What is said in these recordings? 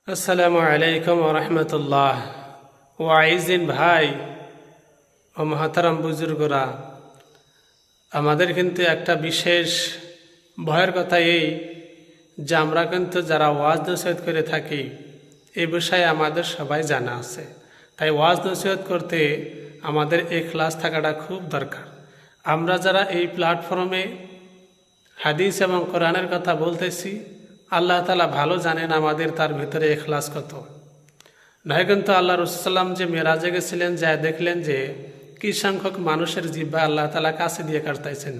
আসসালামু আলাইকুম রহমতুল্লাহ। ওয়াইজিন ভাই ও মহাতারাম বুজুর্গরা, আমাদের কিন্তু একটা বিশেষ ভয়ের কথা এই যে আমরা কিন্তু যারা ওয়াজ নসিহত করে থাকি এই বিষয়ে আমাদের সবাই জানা আছে। তাই ওয়াজ নসিহত করতে আমাদের ইখলাস থাকাটা খুব দরকার। আমরা যারা এই প্ল্যাটফর্মে হাদিস এবং কোরআনের কথা বলতেছি, আল্লাহ তাআলা ভালো জানেন আমাদের তার ভিতরে ইখলাস কত। নয় কিন্তু আল্লাহ রসুলাম যে মেরাজে গেছিলেন, যা দেখলেন যে কি সংখ্যক মানুষের জিহ্বা আল্লাহ তাআলা কাছে দিয়ে কাটতাইছেন।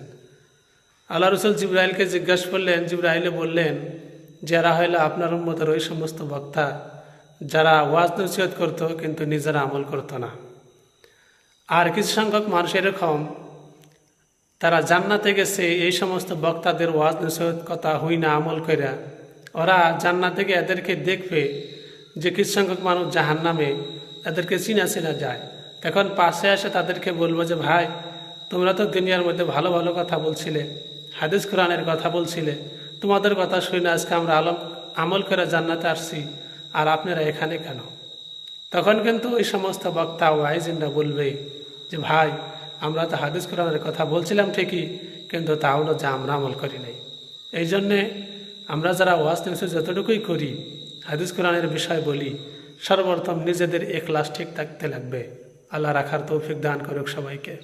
আল্লাহ রসুল জিব্রাইলকে জিজ্ঞাসা করলেন, জিব্রাইলে বললেন যারা হইলো আপনার উম্মতের ওই সমস্ত বক্তা যারা ওয়াজ নসিহত করত কিন্তু নিজেরা আমল করত না। আর কিছু সংখ্যক মানুষ এরকম, তারা জান্নাতে গেছে এই সমস্ত বক্তাদের ওয়াজ নসিহত কথা হই না আমল কইরা। ওরা জান্নাতে গিয়ে এদেরকে দেখবে যে কিছু সংখ্যক মানুষ জাহান্নামে, এদেরকে চিনা যায়। তখন পাশে এসে তাদেরকে বলবো যে ভাই, তোমরা তো দুনিয়ার মধ্যে ভালো ভালো কথা বলছিলে, হাদিস কোরআনের কথা বলছিলে, তোমাদের কথা শুনে আজকে আমরা আমল করে জান্নাতে আসছি, আর আপনারা এখানে কেন? তখন কিন্তু ওই সমস্ত বক্তা ওয়াইজিনরা বলবে যে ভাই, আমরা তো হাদিস কোরআনের কথা বলছিলাম ঠিকই, কিন্তু তা হলো যে আমরা আমল করি নাই। এই জন্যে আমরা যারা ওয়াজ নসিহত যতটুকুই করি, হাদিস কোরআনের বিষয় বলি, সর্বপ্রথম নিজেদের ইখলাস ঠিক থাকতে লাগবে। আল্লাহ রাখার তৌফিক দান করুক সবাইকে।